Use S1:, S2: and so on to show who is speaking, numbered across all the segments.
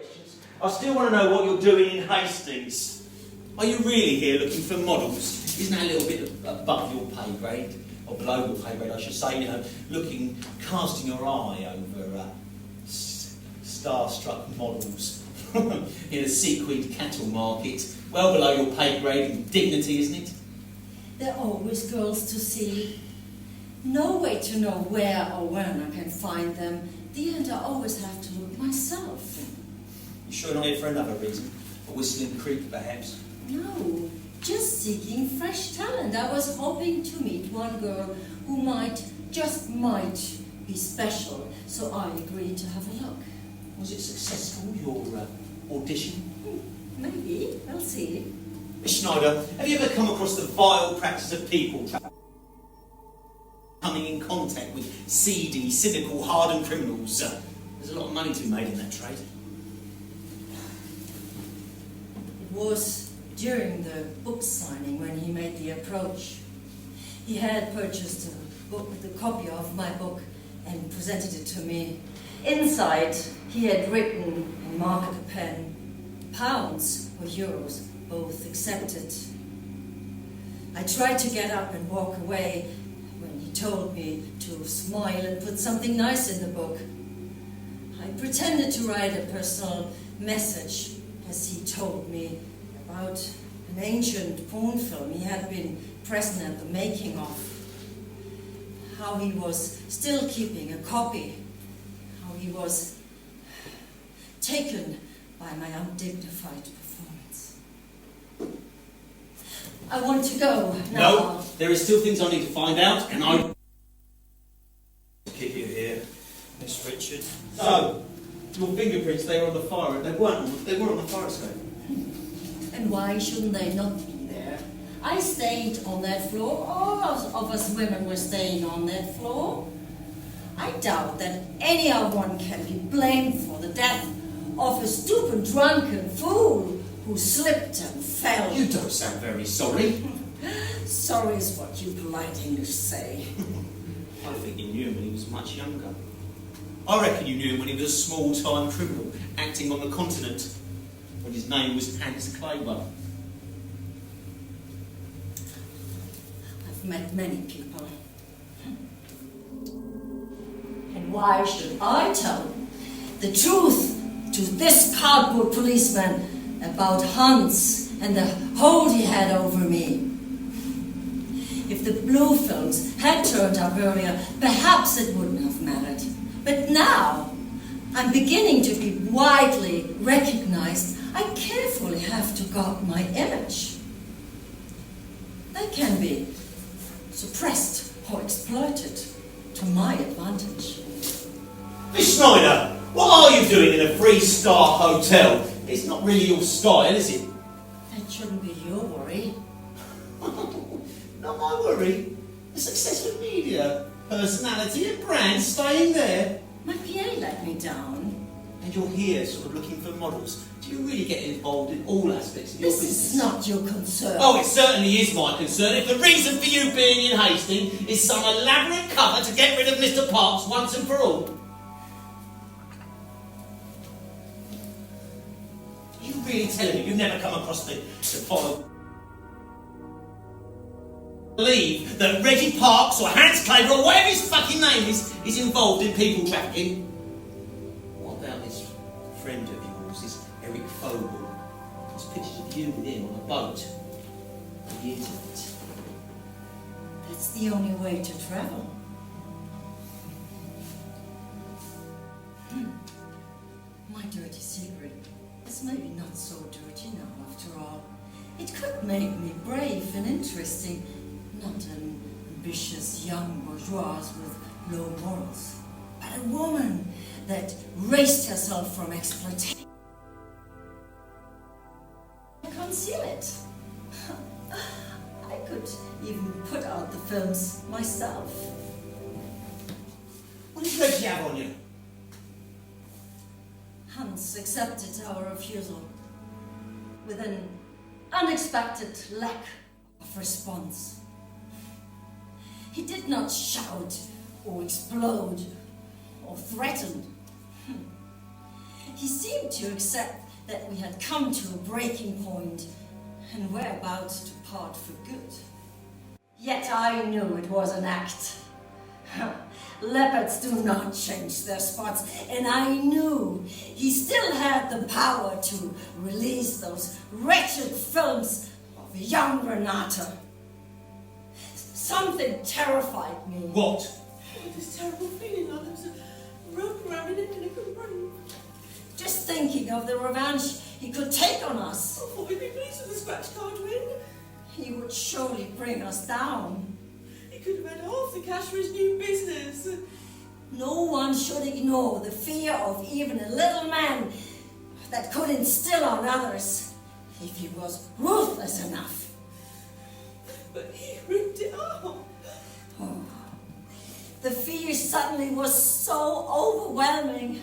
S1: questions. I still want to know what you're doing in Hastings. Are you really here looking for models? Isn't that a little bit above your pay grade? Or below your pay grade, I should say, you know, casting your eye over starstruck models in a sequined cattle market. Well below your pay grade and dignity, isn't it?
S2: There are always girls to see. No way to know where or when I can find them. The end I always have to look myself.
S1: You sure you're not here for another reason? A Whistling Creek, perhaps?
S2: No, just seeking fresh talent. I was hoping to meet one girl who might, just might, be special, so I agreed to have a look.
S1: Was it successful, your audition?
S2: Maybe, we'll see.
S1: Miss Schneider, have you ever come across the vile practice of people coming in contact with seedy, cynical, hardened criminals? There's a lot of money to be made in that trade.
S2: It was during the book signing when he made the approach. He had purchased a book with a copy of my book and presented it to me. Inside, he had written in marker pen, pounds or euros, both accepted. I tried to get up and walk away when he told me to smile and put something nice in the book. I pretended to write a personal message, as he told me, about an ancient porn film he had been present at the making of. How he was still keeping a copy. How he was taken by my undignified performance. I want to go now.
S1: No, there are still things I need to find out, and I keep you here, Miss Richard. So, your fingerprints, they were on the fire, they were on the fire escape.
S2: And why shouldn't they not be there? I stayed on that floor. All of us women were staying on that floor. I doubt that any one can be blamed for the death of a stupid, drunken fool who slipped and fell.
S1: You don't sound very sorry.
S2: Sorry is what you polite English say.
S1: I think you knew him when he was much younger. I reckon you knew him when he was a small-time criminal acting on the continent, when his name was Hans Claiborne.
S2: I've met many people. And why should I tell the truth to this cardboard policeman about Hans and the hold he had over me? If the blue films had turned up earlier, perhaps it wouldn't have mattered. But now, I'm beginning to be widely recognized. I carefully have to guard my image. They can be suppressed or exploited to my advantage.
S1: Miss Schneider, what are you doing in a three-star hotel? It's not really your style, is it?
S2: That shouldn't be your worry.
S1: Not my worry. The success with media, personality and brand staying there.
S2: My PA let me down.
S1: And you're here sort of looking for models. Do you really get involved in all aspects of your business?
S2: This is not your concern.
S1: Oh, it certainly is my concern. If the reason for you being in Hastings is some elaborate cover to get rid of Mr. Parks once and for all. Are you really telling me you've never come across the follow? Believe that Reggie Parks or Hans Claiborne or whatever his fucking name is involved in people trafficking? What about this friend of yours, this Eric Fogel? There's pictures of you with him on a boat on the internet.
S2: That's the only way to travel. My dirty secret is maybe not so dirty now, after all. It could make me brave and interesting, not an ambitious young bourgeois with low morals, but a woman that raised herself from exploitation. Conceal it. I could even put out the films myself.
S1: What did Reggie have on you?
S2: Hans accepted our refusal with an unexpected lack of response. He did not shout or explode or threaten. He seemed to accept that we had come to a breaking point and were about to part for good. Yet I knew it was an act. Leopards do not change their spots, and I knew he still had the power to release those wretched films of young Renata. Something terrified me.
S1: What?
S3: This terrible feeling like there was a rope around my neck and I couldn't breathe.
S2: Just thinking of the revenge he could take on us.
S3: I thought we'd be pleased with the scratch card win.
S2: He would surely bring us down.
S3: He could have had half the cash for his new business.
S2: No one should ignore the fear of even a little man that could instill on others if he was ruthless enough.
S3: But he ripped it off.
S2: Oh, the fear suddenly was so overwhelming.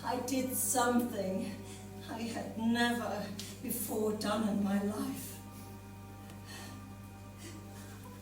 S2: I did something I had never before done in my life.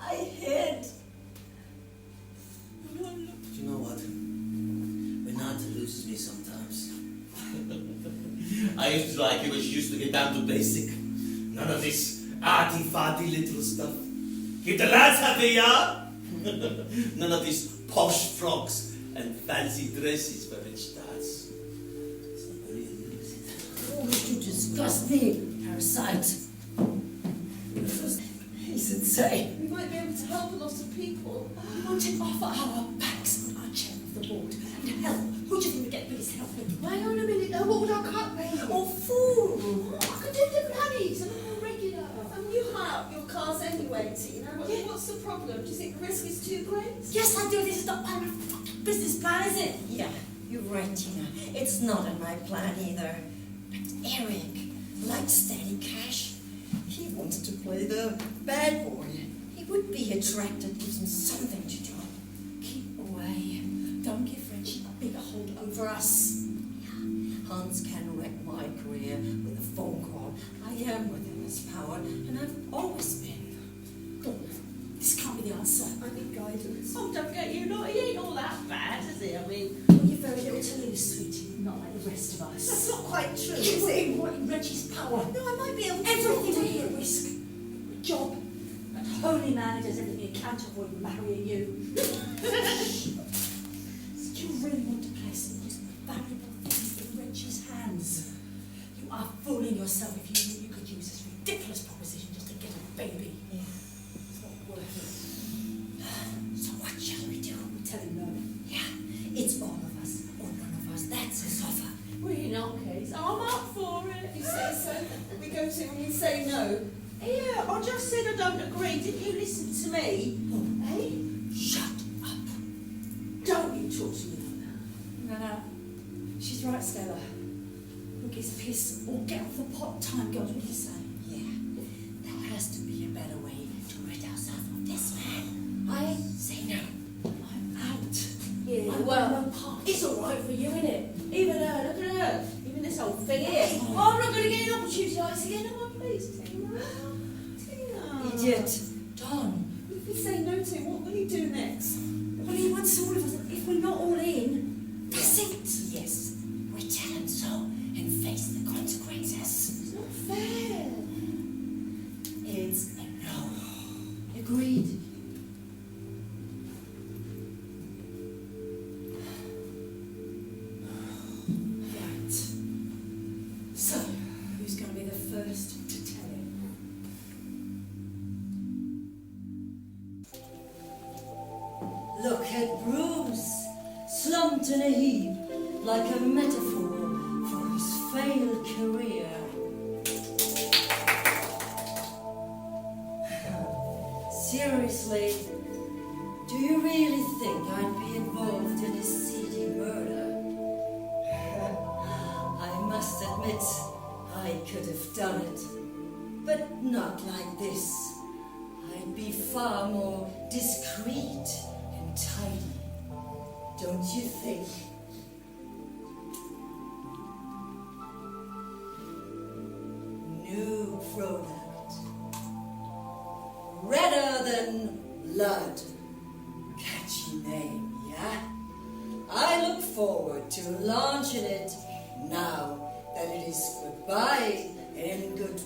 S2: I hid.
S1: Do you know what? Renata loses me sometimes. I used to like it when she used to get down to basic. None of this arty-farty little stuff. Keep the lads happy, yeah? None of these posh frocks and fancy dresses for rich starts. It's not very real, is it?
S2: Oh, you disgust me, parasite. He's insane.
S3: We might be able to help a lot of people.
S4: We want it off our backs on our chair of the board. And to help, who do you think would get biggest help?
S3: Hang on a minute, though. What would our cut be?
S4: Oh, fool! I could do the pennies, and I'm a regular.
S3: You hire up your cars anyway, Tina. What's the problem? Do you think the risk is too great?
S4: Yes, I do. This is not part of my fucking business plan, is it?
S2: Yeah, you're right, Tina. It's not in my plan either. But Eric likes steady cash. He wants to play the bad boy. He would be attracted, gives him something to do.
S4: Keep away. Don't give Reggie a bigger hold over us.
S2: Hans can wreck my career with a phone call. I am within his power, and I've always been.
S4: This can't be the answer.
S3: I need guidance. Oh, don't get you not. He ain't all that bad, is he? I mean,
S4: Well, you've very little to lose, sweetie. Not like the rest of us.
S3: that's not quite true,
S4: You
S3: is it?
S4: want in Reggie's power.
S3: No, I might be able to.
S4: Everything will be at risk. A job. That holy man who does everything he can to avoid marrying you. Do you really want to place the most valuable things in Reggie's hands? You are fooling yourself if you think you could use this ridiculous proposition just to get a baby.
S2: Yeah.
S4: It's not worth it.
S2: So what shall we do?
S4: We tell him no.
S2: Yeah, it's all of us or none of us. That's his offer.
S3: We're not, Kate. I'm up for it. You say so. We go to him and you say no. Yeah, I just said I don't agree. Didn't you listen to me?
S2: Oh,
S3: Hey?
S2: shut up.
S3: Don't you talk to me like that.
S4: No. She's right, Stella. Who gives piss or get off the pot? Time, girls, what do you say?
S2: Yeah, there has to be a better way to rid ourselves of this man. I say no.
S4: I'm out.
S3: Yeah,
S4: I
S3: well,
S4: want no part. It's all right for you, innit?
S3: even her, look at her. Even this old thing here. Oh, I'm not going to get an opportunity like this again, am I, please? Tina.
S2: Idiot. Don.
S3: If we say no to him, what will he do next?
S4: Well, he wants all of us. If we're not all in,
S2: That's it. Yes, we tell him so and face the consequences.
S3: It's not fair.
S2: It's a no. Agreed.
S4: right. So, who's going to be the first to tell him?
S2: Look at Bruce, slumped in a heap, like a metaphor for his failed career. Seriously, do you really think I'd be involved in a seedy murder? I must admit, I could have done it, but not like this. I'd be far more discreet and tidy, don't you think? New product. Redder than blood. Catchy name, yeah? I look forward to launching it Now that it is goodbye and good